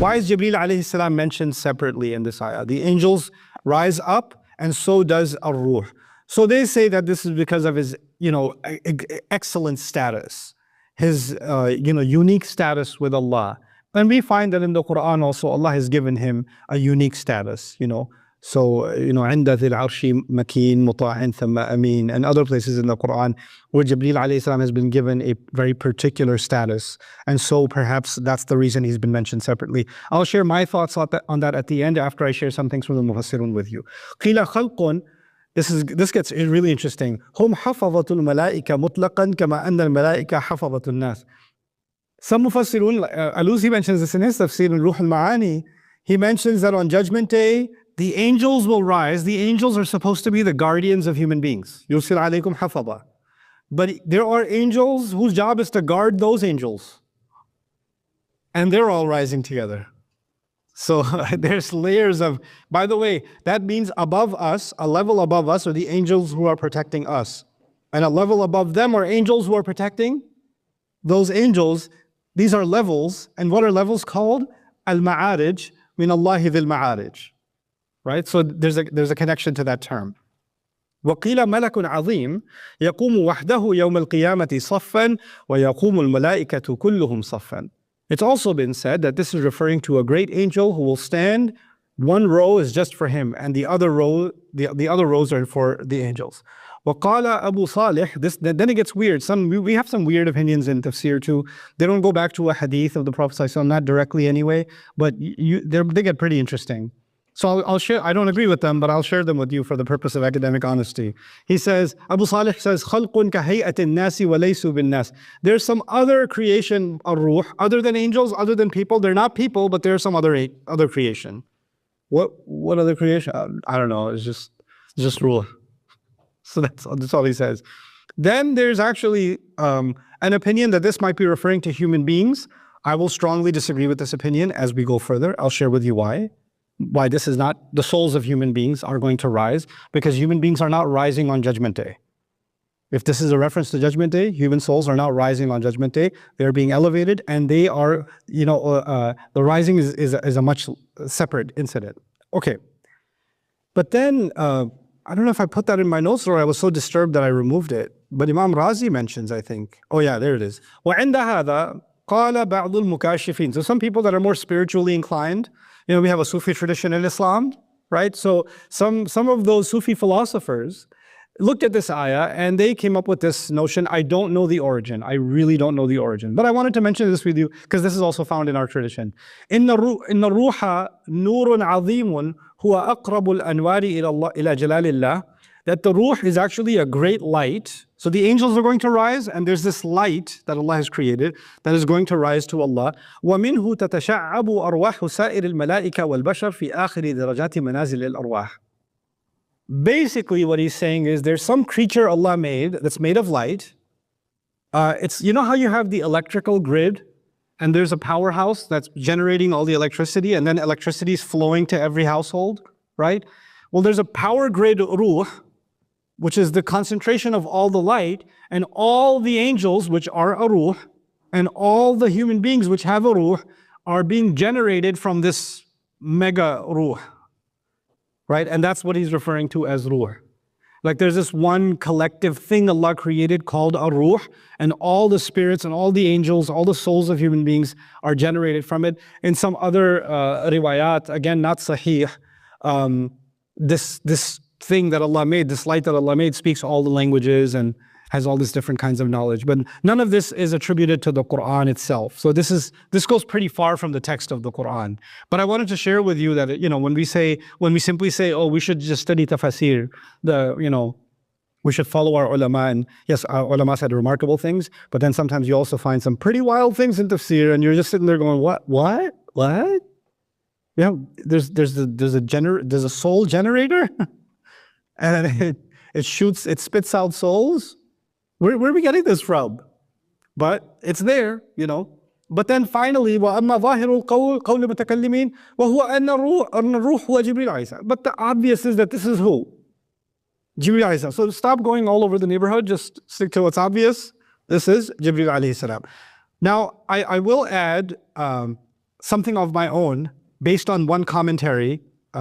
Why is Jibril alayhi salam mentioned separately in this ayah? The angels rise up and so does Ar-Ruh. So they say that this is because of his, excellent status, his, unique status with Allah. And we find that in the Quran also, Allah has given him a unique status, So, عند ذي العرش مكين مطاع ثم أمين, and other places in the Quran where Jibril alayhi salam has been given a very particular status. And so perhaps that's the reason he's been mentioned separately. I'll share my thoughts on that at the end after I share some things from the Mufassirun with you. قِيلَ خَلْقٌ, this gets really interesting. هُمْ حَفَظَةُ الْمَلَائِكَةِ مُطْلَقًا كَمَا أَنَّ الْمَلَائِكَةَ حَفَظَةُ النَّاسِ. Some Mufassirun, Alusi mentions this in his tafsir in Ruh al-Ma'ani. He mentions that on Judgment Day, the angels will rise. The angels are supposed to be the guardians of human beings. يُرْسِلْ عَلَيْكُمْ حَفَظًا. But there are angels whose job is to guard those angels. And they're all rising together. So there's layers of, by the way, that means above us, a level above us are the angels who are protecting us. And a level above them are angels who are protecting those angels. These are levels. And what are levels called? Al-Ma'arij min Allahi dhil Ma'arij. Right? So there's a connection to that term. وَقِيلَ مَلَكٌ عَظِيمٌ يَقُومُ وَحْدَهُ يَوْمَ الْقِيَامَةِ صَفًّا وَيَقُومُ الْمَلَائِكَةُ كُلُّهُمْ صَفًّا. It's also been said that this is referring to a great angel who will stand. One row is just for him, and the other rows are for the angels. وَقَالَ أَبُو صَالِحٍ. Then it gets weird. We have some weird opinions in tafsir too. They don't go back to a hadith of the Prophet ﷺ, not directly anyway, but they get pretty interesting. So I'll share, I don't agree with them, but I'll share them with you for the purpose of academic honesty. He says, Abu Salih says, خَلْقٌ كَهَيْئَةِ النَّاسِ وَلَيْسُوا بِالنَّاسِ. There's some other creation, Ar-Ruh, other than angels, other than people. They're not people, but there's some other creation. What other creation? I don't know, it's just Ruh. So that's all he says. Then there's actually an opinion that this might be referring to human beings. I will strongly disagree with this opinion as we go further. I'll share with you why this is not, the souls of human beings are going to rise, because human beings are not rising on Judgment Day. If this is a reference to Judgment Day, human souls are not rising on Judgment Day. They're being elevated, and they are, the rising is a much separate incident. Okay. But then, I don't know if I put that in my notes or I was so disturbed that I removed it. But Imam Razi mentions, I think. Oh yeah, there it is. وَعِنْدَ هَذَا قَالَ بَعْضُ الْمُكَاشِفِينَ. So some people that are more spiritually inclined, we have a Sufi tradition in Islam, right? So some of those Sufi philosophers looked at this ayah and they came up with this notion. I don't know the origin. I really don't know the origin. But I wanted to mention this with you because this is also found in our tradition. إِنَّ الرُّوحَ نُورٌ عَظِيمٌ هُوَ أَقْرَبُ الْأَنْوَارِ إِلَى جَلَالِ اللَّهِ. That the Ruh is actually a great light. So the angels are going to rise, and there's this light that Allah has created that is going to rise to Allah. وَمِنْهُ تَتَشَعَّبُ أَرْوَاحُ سَائِرِ الْمَلَائِكَةِ وَالْبَشَرِ فِي آخِرِ دَرَجَاتِ مَنَازِلِ الْأَرْوَاحِ. Basically what he's saying is there's some creature Allah made that's made of light. It's, how you have the electrical grid and there's a powerhouse that's generating all the electricity and then electricity is flowing to every household, right? Well, there's a power grid Ruh, which is the concentration of all the light, and all the angels, which are a Ruh, and all the human beings which have a Ruh are being generated from this mega Ruh, right? And that's what he's referring to as Ruh. Like there's this one collective thing Allah created called Ar-Ruh, and all the spirits and all the angels, all the souls of human beings are generated from it. In some other riwayat, again not sahih, this thing that Allah made, this light that Allah made, speaks all the languages and has all these different kinds of knowledge. But none of this is attributed to the Quran itself. So this goes pretty far from the text of the Quran. But I wanted to share with you that, when we simply say, oh, we should just study tafsir, we should follow our ulama. And yes, our ulama said remarkable things, but then sometimes you also find some pretty wild things in tafsir and you're just sitting there going, what? There's a soul generator and it spits out souls. Where are we getting this from? But it's there, But then finally, وَأَمَّا ظَاهِرُ الْقَوْلِ الْمُتَكَلِّمِينَ وَهُوَ أَنَّ الرُّوحُ وَجِبْرِيلَ عَلَيْهِ. But the obvious is that this is who? Jibril alayhi salam. So stop going all over the neighborhood, just stick to what's obvious. This is Jibril alayhi salam. Now, I will add, something of my own based on one commentary.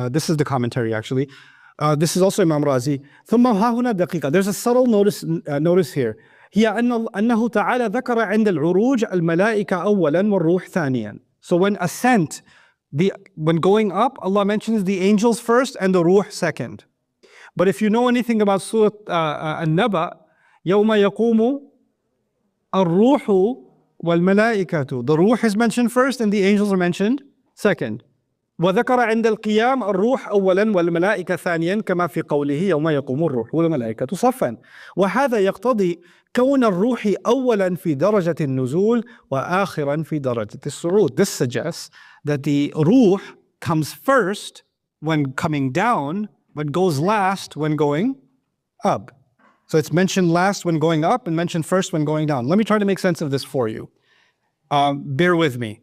This is the commentary actually. This is also Imam Razi. ثم ها هنا دقيقة. There's a subtle notice here. هي أنه تعالى ذكر عند العروج الملائكة أولا والروح ثانيا. So when ascent, when going up, Allah mentions the angels first and the ruh second. But if you know anything about Surah An-Naba, يوم يقوم الروح والملائكة. The ruh is mentioned first and the angels are mentioned second. وذكر عند القيام الروح أولا والملائكة ثانيا كما في قوله يوم يقوم الروح والملائكة صفا. وهذا يقتضي كون الروح أولا في درجة النزول وآخرا في درجة الصعود. This suggests that the ruh comes first when coming down, but goes last when going up. So it's mentioned last when going up and mentioned first when going down. Let me try to make sense of this for you. Bear with me.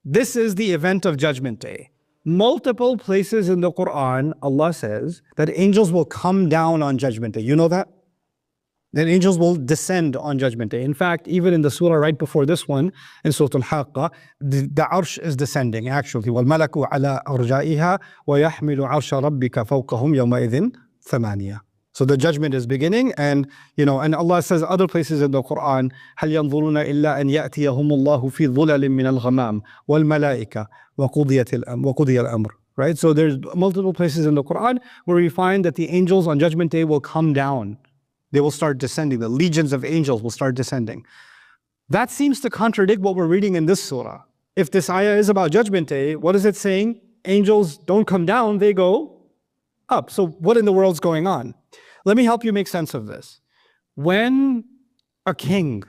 This is the event of Judgment Day. Multiple places in the Quran, Allah says that angels will come down on Judgment Day. You know that? That angels will descend on Judgment Day. In fact, even in the surah right before this one, in Surah Al-Haqqa, the Arsh is descending actually. وَالْمَلَكُ عَلَىٰ أَرْجَائِهَا وَيَحْمِلُ عَرْشَ رَبِّكَ فَوْقَهُمْ يَوْمَئِذٍ ثَمَانِيَةٌ. So the judgment is beginning, and and Allah says other places in the Quran, هل ينظرون إلا أن يأتيهم الله في ظلل من الغمام والملائكة وقضي الأمر. Right? So there's multiple places in the Quran where we find that the angels on Judgment Day will come down. They will start descending. The legions of angels will start descending. That seems to contradict what we're reading in this surah. If this ayah is about Judgment Day, what is it saying? Angels don't come down, they go up. So what in the world's going on? Let me help you make sense of this. When a king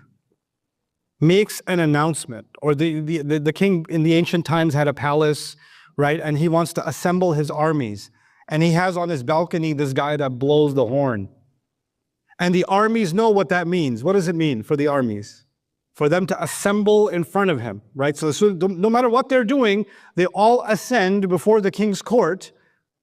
makes an announcement, or the king in the ancient times had a palace, right? And he wants to assemble his armies. And he has on his balcony this guy that blows the horn. And the armies know what that means. What does it mean for the armies? For them to assemble in front of him, right? So no matter what they're doing, they all ascend before the king's court,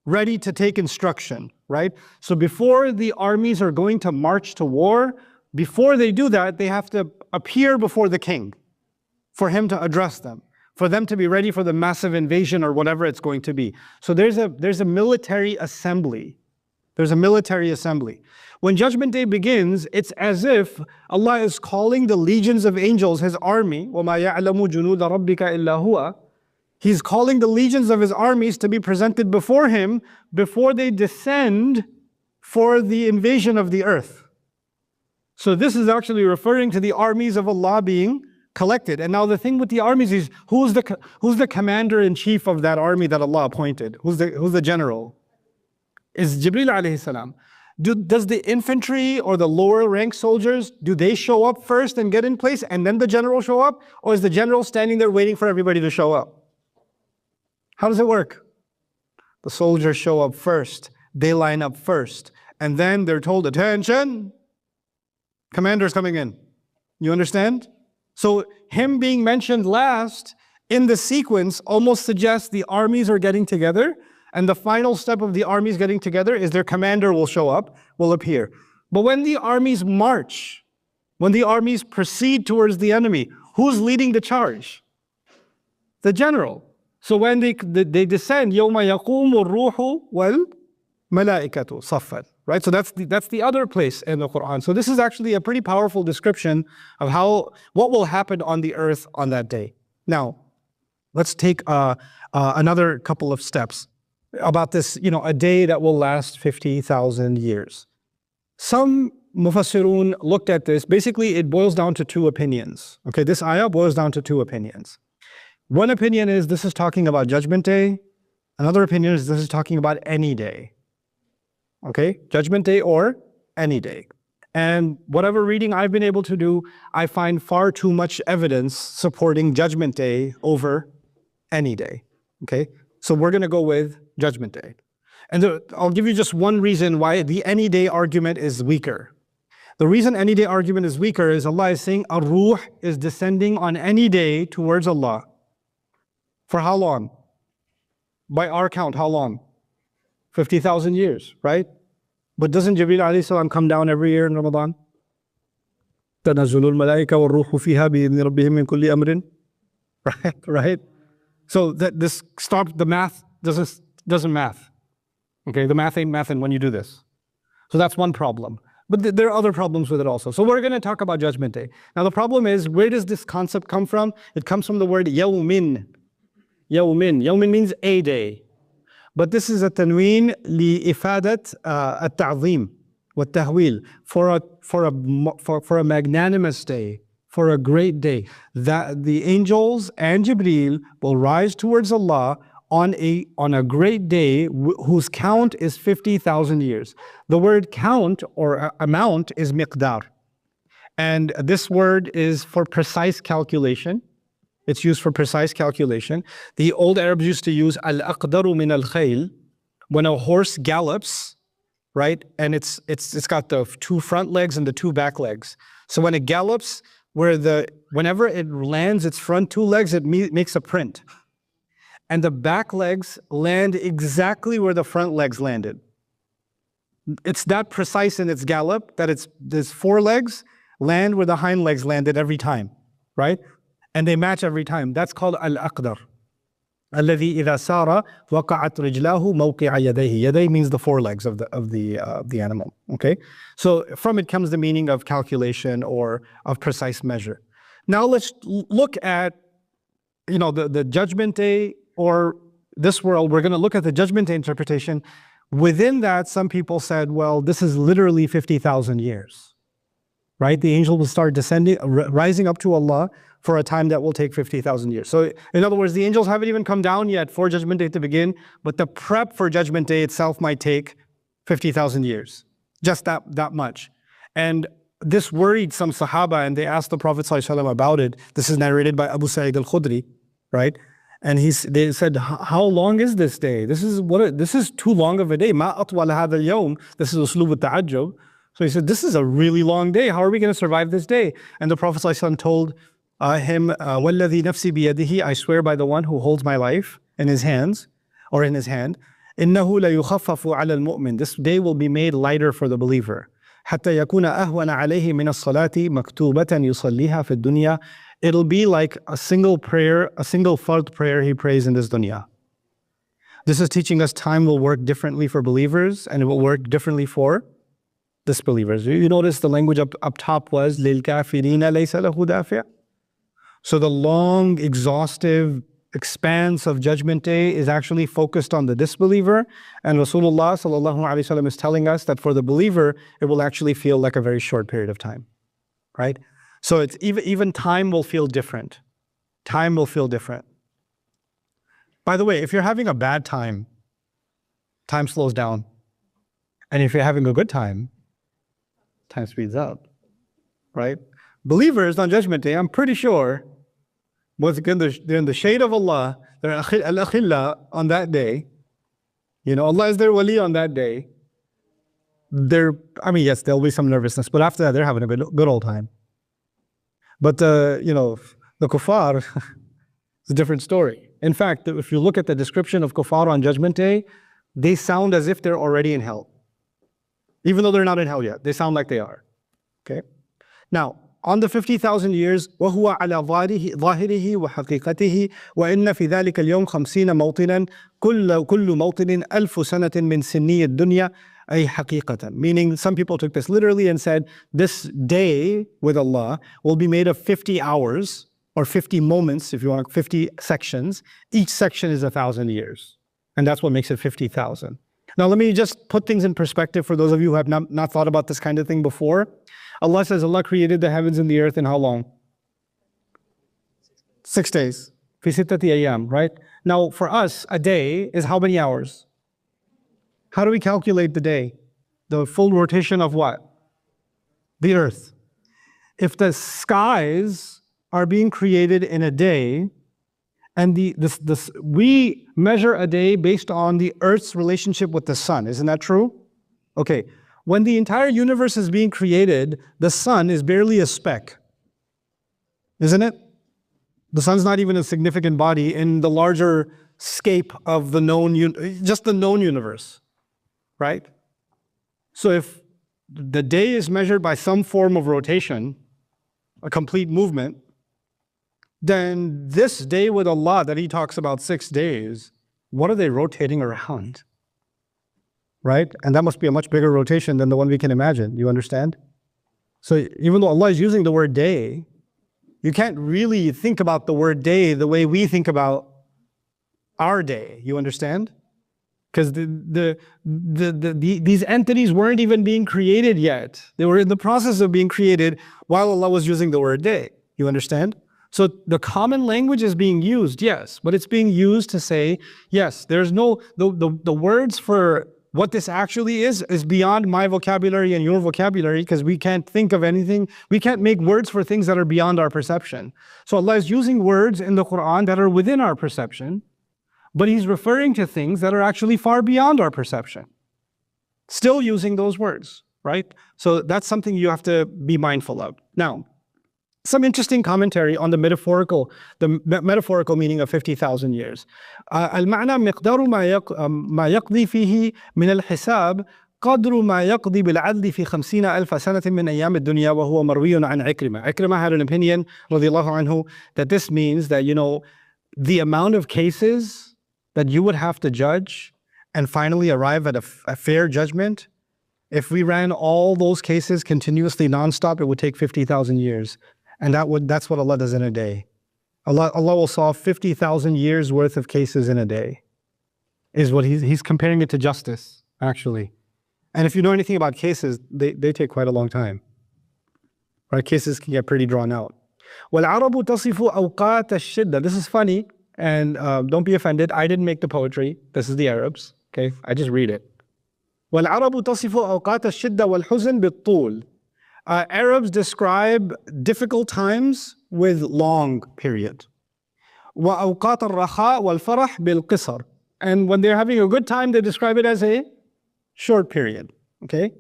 ready to take instruction, right? So before the armies are going to march to war, before they do that, they have to appear before the king for him to address them, for them to be ready for the massive invasion or whatever it's going to be. So there's a military assembly. There's a military assembly. When Judgment Day begins, it's as if Allah is calling the legions of angels, His army, وَمَا يَعْلَمُ جُنُودَ رَبِّكَ إِلَّا هُوَ. He's calling the legions of His armies to be presented before Him before they descend for the invasion of the earth. So this is actually referring to the armies of Allah being collected. And now the thing with the armies is, who's the commander-in-chief of that army that Allah appointed? Who's the general? Is Jibril alayhi salam. Does the infantry or the lower rank soldiers, do they show up first and get in place and then the general show up? Or is the general standing there waiting for everybody to show up? How does it work? The soldiers show up first, they line up first, and then they're told, attention, commander's coming in. You understand? So him being mentioned last in the sequence almost suggests the armies are getting together, and the final step of the armies getting together is their commander will show up, will appear. But when the armies march, when the armies proceed towards the enemy, who's leading the charge? The general. So when they descend, يَوْمَ يَقُومُ الرُّوحُ وَالْمَلَائِكَةُ صَفًّا. Right? So that's the other place in the Quran. So this is actually a pretty powerful description of what will happen on the earth on that day. Now, let's take another couple of steps about this, a day that will last 50,000 years. Some Mufassirun looked at this. Basically, it boils down to two opinions. Okay, this ayah boils down to two opinions. One opinion is this is talking about Judgment Day. Another opinion is this is talking about any day. Okay, Judgment Day or any day. And whatever reading I've been able to do, I find far too much evidence supporting Judgment Day over any day. Okay, so we're going to go with Judgment Day. And I'll give you just one reason why the any day argument is weaker. The reason any day argument is weaker is Allah is saying Ar-Ruh is descending on any day towards Allah. For how long? By our count, how long? 50,000 years, right? But doesn't Jibril alayhi salam come down every year in Ramadan? تَنَزُّلُ الْمَلَائِكَةُ وَالرُّوحُ فِيهَا بِإِذْنِ رَبِّهِمْ مِنْ كُلِّ أَمْرٍ. Right? So that this stop the math doesn't math. Okay, the math ain't mathing when you do this. So that's one problem. But there are other problems with it also. So we're going to talk about Judgment Day. Now the problem is, where does this concept come from? It comes from the word yawmin. Yawmin. Yawmin means a day. But this is a tanween li-ifadat at-ta'zim wa-tahwil, for a magnanimous day, for a great day, that the angels and Jibril will rise towards Allah on a great day whose count is 50,000 years. The word count or amount is miqdar. And this word is for precise calculation. It's used for precise calculation. The old Arabs used to use al-aqdaru min al-khayl. When a horse gallops, right, and it's got the two front legs and the two back legs. So when it gallops, whenever it lands its front two legs, it makes a print. And the back legs land exactly where the front legs landed. It's that precise in its gallop that there's four legs land where the hind legs landed every time, right? And they match every time. That's called al-aqdar. الذي إذا سار وقعت رجلاه موقع يديه. Yaday means the four legs of the animal. Okay, so from it comes the meaning of calculation or of precise measure. Now let's look at, the Judgment Day or this world. We're going to look at the Judgment Day interpretation. Within that, some people said, well, this is literally 50,000 years, right? The angel will start descending, rising up to Allah for a time that will take 50,000 years. So in other words, the angels haven't even come down yet for Judgment Day to begin, but the prep for Judgment Day itself might take 50,000 years, just that much. And this worried some Sahaba, and they asked the Prophet ﷺ about it. This is narrated by Abu Sa'id al-Khudri, right? And they said, how long is this day? This is too long of a day. Ma atwal hadha al-yawm. This is uslub al-ta'ajjub. So he said, this is a really long day. How are we going to survive this day? And the Prophet ﷺ told him, وَالَّذِي نَفْسِي بِيَدِهِ, I swear by the one who holds my life in his hands, or in his hand, إِنَّهُ لَيُخَفَّفُ عَلَى الْمُؤْمِنِ, this day will be made lighter for the believer. حَتَّى يَكُونَ أَهْوَنَ عَلَيْهِ مِنَ الصَّلَاةِ مَكْتُوبَةً يُصَلِّيهَا فِي الدُّنْيَا. It'll be like a single prayer, a single fard prayer he prays in this dunya. This is teaching us time will work differently for believers, and it will work differently for disbelievers. You notice the language up top was لِلْكَافِرِينَ لَيْسَ لَهُ دَافِعٌ. So the long, exhaustive expanse of Judgment Day is actually focused on the disbeliever, and Rasulullah ﷺ is telling us that for the believer, it will actually feel like a very short period of time, right? So it's even time will feel different. Time will feel different. By the way, if you're having a bad time, time slows down. And if you're having a good time speeds up, right? Believers on Judgment Day, I'm pretty sure, they're in the shade of Allah, they're al-akhilla on that day. Allah is their wali on that day. Yes, there'll be some nervousness, but after that, they're having a good old time. But, the kuffar, it's a different story. In fact, if you look at the description of kuffar on Judgment Day, they sound as if they're already in hell. Even though they're not in hell yet, they sound like they are. Okay? Now, on the 50,000 years, وَهُوَ عَلَى ظَاهِرِهِ وَحَقِيقَتِهِ وَإِنَّ فِي ذَلِكَ الْيَوْمِ 50 مَوْطِنًا كُلُّ مَوْطِنٍ أَلْفُ سَنَةٍ مِنْ سِنِّيِ الدُّنْيا أي حقيقة. Meaning, some people took this literally and said, this day with Allah will be made of 50 hours, or 50 moments, if you want, 50 sections. Each section is 1,000 years. And that's what makes it 50,000. Now, let me just put things in perspective for those of you who have not thought about this kind of thing before. Allah says Allah created the heavens and the earth in how long? 6 days. Fi sittati ayyam, right? Now, for us, a day is how many hours? How do we calculate the day? The full rotation of what? The earth. If the skies are being created in a day, and we measure a day based on the earth's relationship with the sun, isn't that true? Okay. When the entire universe is being created, the sun is barely a speck, isn't it? The sun's not even a significant body in the larger scape of the known, just the known universe, right? So if the day is measured by some form of rotation, a complete movement, then this day with Allah that he talks about 6 days, what are they rotating around? Right? And that must be a much bigger rotation than the one we can imagine. You understand? So even though Allah is using the word day, you can't really think about the word day the way we think about our day. You understand? Because these entities weren't even being created yet. They were in the process of being created while Allah was using the word day. You understand? So the common language is being used, yes, but it's being used to say, yes, there's no, the words for what this actually is beyond my vocabulary and your vocabulary, because we can't think of anything. We can't make words for things that are beyond our perception. So Allah is using words in the Quran that are within our perception, but He's referring to things that are actually far beyond our perception. Still using those words, right? So that's something you have to be mindful of. Now, some interesting commentary on the metaphorical meaning of 50,000 years. المعنى مقدار ما يقضي فيه من الحساب قدر ما يقضي بالعدل في 50,000 سنة من أيام الدنيا وهو مروي عن عكرمة. Ikrimah had an opinion, رضي الله عنه, that this means that, the amount of cases that you would have to judge and finally arrive at a fair judgment, if we ran all those cases continuously nonstop, it would take 50,000 years. And that's what Allah does in a day. Allah will solve 50,000 years worth of cases in a day. Is what he's comparing it to justice, actually. And if you know anything about cases, they take quite a long time. Right? Cases can get pretty drawn out. وَالْعَرَبُ تَصِفُ أَوْقَاتَ الشِّدَّةِ. This is funny, and don't be offended. I didn't make the poetry. This is the Arabs. Okay? I just read it. وَالْعَرَبُ تَصِفُ أَوْقَاتَ الشِّدَّةِ وَالْحُزْنِ بِالطُّولِ. Arabs describe difficult times with long period. وَأَوْقَاتَ الرَّخَاءِ وَالْفَرَحِ بِالْقِصَرِ. And when they're having a good time, they describe it as a short period. Okay?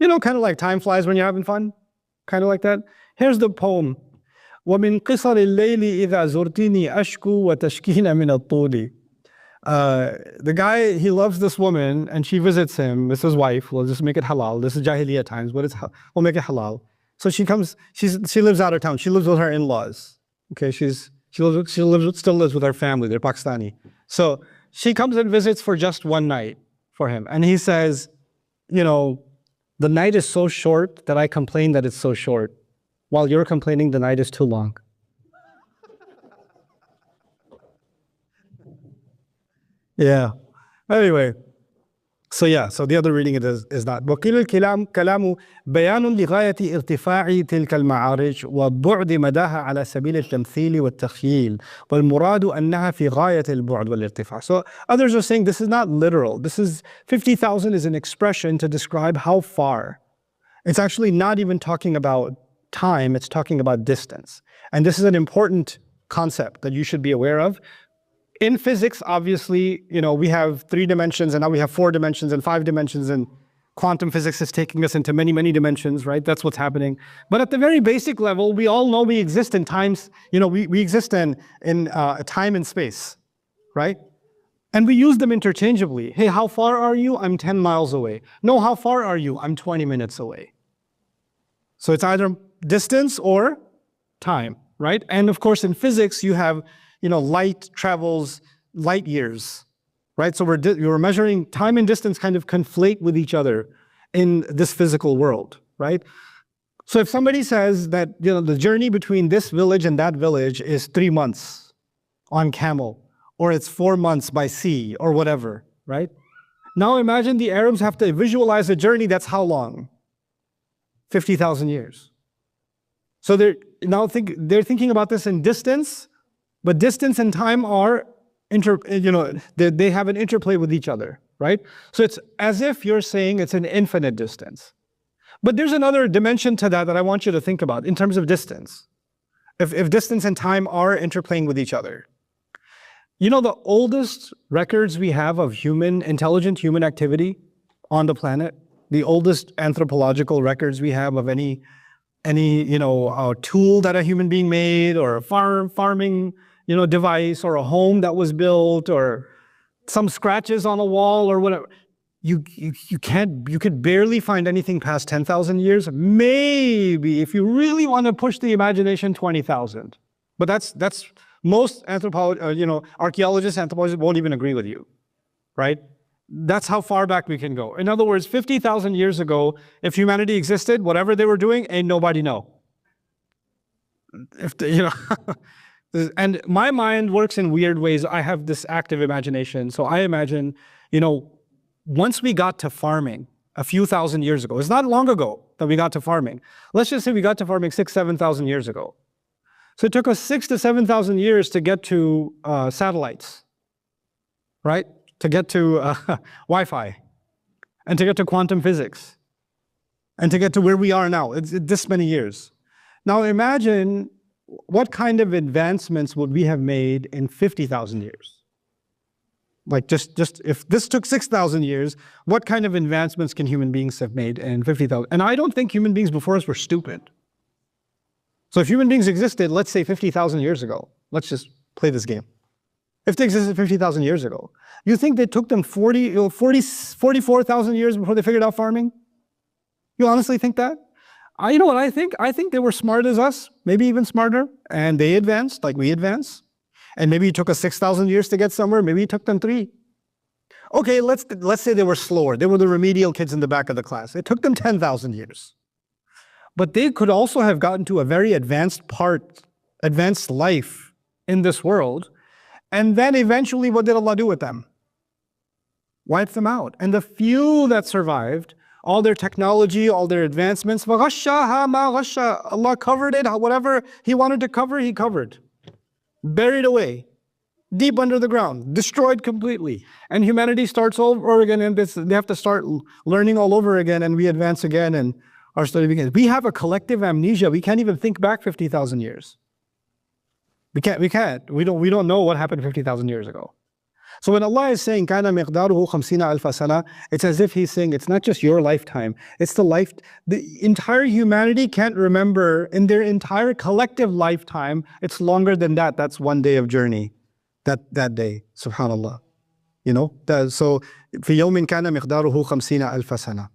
Kind of like time flies when you're having fun. Kind of like that. Here's the poem. وَمِنْ قِصَرِ اللَّيْلِ إِذَا زُرْتِنِي أَشْكُو وَتَشْكِينَ مِنَ الطُّولِ. The guy, he loves this woman and she visits him. It's his wife. We'll just make it halal. This is Jahiliyyah times, but we'll make it halal. So she lives out of town. She lives with her in-laws. Okay, she still lives with her family. They're Pakistani. So she comes and visits for just one night for him. And he says, the night is so short that I complain that it's so short, while you're complaining the night is too long. Yeah. Anyway, so the other reading is that وقيل الكلام بيان لغاية ارتفاع تلك المعارج وبعد مداها على سبيل التمثيل والتخييل والمراد أنها في غاية البعد والارتفاع. So others are saying this is not literal. 50,000 is an expression to describe how far. It's actually not even talking about time, it's talking about distance. And this is an important concept that you should be aware of. In physics, obviously, we have 3 dimensions and now we have 4 dimensions and 5 dimensions, and quantum physics is taking us into many, many dimensions, right? That's what's happening. But at the very basic level, we all know we exist in times, we exist in time and space, right? And we use them interchangeably. Hey, how far are you? I'm 10 miles away. No, how far are you? I'm 20 minutes away. So it's either distance or time, right? And of course, in physics, you have light travels light years, right? So we're measuring time and distance kind of conflate with each other in this physical world, right? So if somebody says that, the journey between this village and that village is 3 months on camel, or it's 4 months by sea, or whatever, right? Now imagine the Arabs have to visualize a journey that's how long? 50,000 years. So they're thinking about this in distance, but distance and time are, they have an interplay with each other, right? So it's as if you're saying it's an infinite distance. But there's another dimension to that I want you to think about in terms of distance. If distance and time are interplaying with each other. The oldest records we have of intelligent human activity on the planet, the oldest anthropological records we have of any tool that a human being made, or a farming device, or a home that was built, or some scratches on a wall, or whatever. You could barely find anything past 10,000 years. Maybe, if you really want to push the imagination, 20,000. But that's most archaeologists, anthropologists won't even agree with you, right? That's how far back we can go. In other words, 50,000 years ago, if humanity existed, whatever they were doing, ain't nobody know. And my mind works in weird ways. I have this active imagination. So I imagine, once we got to farming a few thousand years ago, it's not long ago that we got to farming. Let's just say we got to farming 6,000, 7,000 years ago. So it took us 6,000 to 7,000 years to get to satellites, right? To get to Wi-Fi, and to get to quantum physics, and to get to where we are now. It's this many years. Now imagine what kind of advancements would we have made in 50,000 years? Like just if this took 6,000 years, what kind of advancements can human beings have made in 50,000? And I don't think human beings before us were stupid. So if human beings existed, let's say 50,000 years ago, let's just play this game. If they existed 50,000 years ago, you think they took them 44,000 years before they figured out farming? You honestly think that? You know what I think? I think they were smart as us, maybe even smarter, and they advanced like we advance. And maybe it took us 6,000 years to get somewhere, maybe it took them 3. Okay, let's say they were slower. They were the remedial kids in the back of the class. It took them 10,000 years. But they could also have gotten to a very advanced life in this world. And then eventually, what did Allah do with them? Wiped them out. And the few that survived, all their technology, all their advancements, فَغَشَّاهَا مَا غَشَّا. Allah covered it, whatever He wanted to cover, He covered. Buried away, deep under the ground, destroyed completely. And humanity starts over again, and they have to start learning all over again, and we advance again, and our study begins. We have a collective amnesia. We can't even think back 50,000 years. We can't. We don't know what happened 50,000 years ago. So when Allah is saying, كَانَ مِقْدَارُهُ 50,000 سَنَةً, it's as if He's saying, it's not just your lifetime, it's the entire humanity can't remember in their entire collective lifetime, it's longer than that. That's one day of journey, that day, subhanallah. So, فِي يَوْمٍ كَانَ مِقْدَارُهُ 50,000 سَنَةً.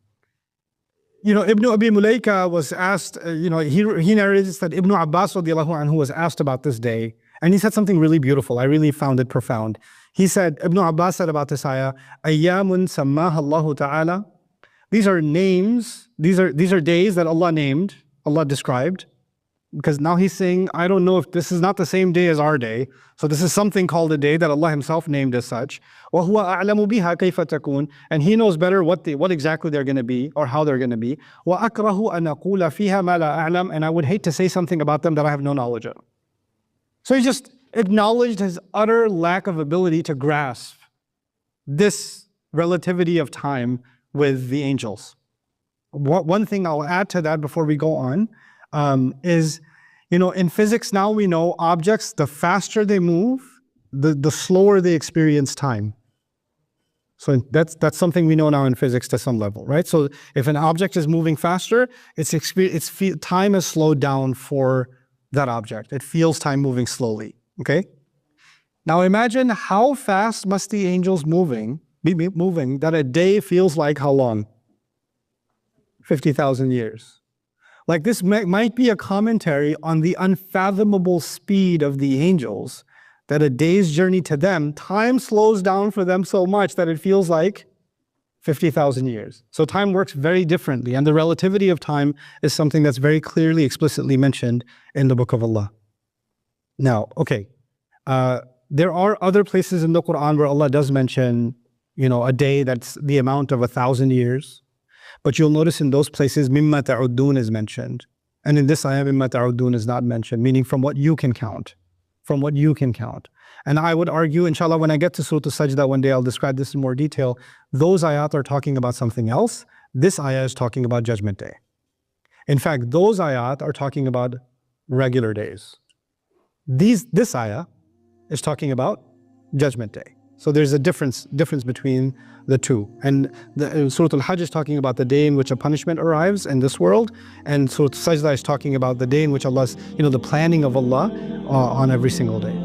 Ibn Abi Mulaika was asked, he narrates that Ibn Abbas radiallahu anhu was asked about this day, and he said something really beautiful. I really found it profound. He said, Ibn Abbas said about this ayah, أَيَّامٌ سَمَّاهَا اللَّهُ تَعَالَى. These are names, these are days that Allah named, Allah described, because now He's saying, I don't know if this is not the same day as our day, so this is something called a day that Allah Himself named as such. وَهُوَ أَعْلَمُ بِهَا كَيْفَ تَكُونَ. And He knows better what exactly they're going to be, or how they're going to be. وَأَكْرَهُ أَنْ أَقُولَ فِيهَا مَا لَا أَعْلَمُ. And I would hate to say something about them that I have no knowledge of. So He just acknowledged His utter lack of ability to grasp this relativity of time with the angels. One thing I'll add to that before we go on is, in physics now we know objects, the faster they move, the slower they experience time. So that's something we know now in physics to some level, right? So if an object is moving faster, time is slowed down for that object. It feels time moving slowly, okay? Now imagine how fast must the angels be moving that a day feels like how long? 50,000 years. Like this might be a commentary on the unfathomable speed of the angels, that a day's journey to them, time slows down for them so much that it feels like 50,000 years. So time works very differently, and the relativity of time is something that's very clearly, explicitly mentioned in the Book of Allah. Now, okay, there are other places in the Quran where Allah does mention, a day that's the amount of 1,000 years. But you'll notice in those places, مِمَّا تَعُدُّونَ is mentioned. And in this ayah, مِمَّا تَعُدُّونَ is not mentioned, meaning from what you can count. From what you can count. And I would argue, inshallah, when I get to Surah Al-Sajdah one day, I'll describe this in more detail. Those ayat are talking about something else. This ayah is talking about Judgment Day. In fact, those ayat are talking about regular days. This ayah is talking about Judgment Day. So there's a difference between the two. And Surah Al-Hajj is talking about the day in which a punishment arrives in this world, and Surah Al-Sajdah is talking about the day in which Allah's, the planning of Allah on every single day.